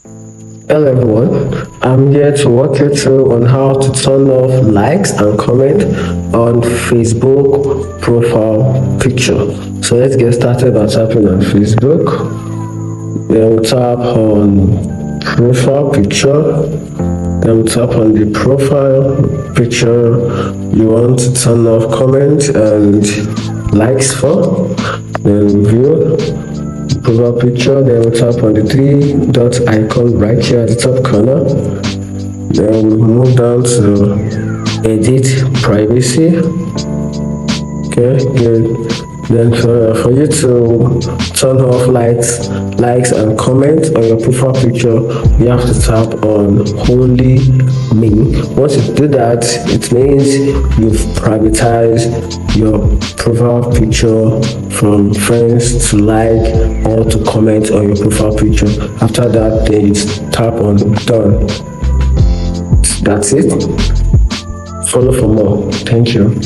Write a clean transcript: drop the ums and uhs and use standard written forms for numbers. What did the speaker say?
Hello everyone, I'm here to walk you through on how to turn off likes and comment on Facebook profile picture. So let's get started by tapping on Facebook. Then we'll tap on profile picture. Then we'll tap on the profile picture you want to turn off comment and likes for. Then view profile picture, then we'll tap on the three dot icon right here at the top corner. Then we'll move down to edit privacy. Okay, good. Then for you to turn off likes and comments on your profile picture, you have to tap on only me. Once you do that, it means you've privatized your profile picture from friends to like or to comment on your profile picture. After that, then you tap on done. That's it. Follow for more. Thank you.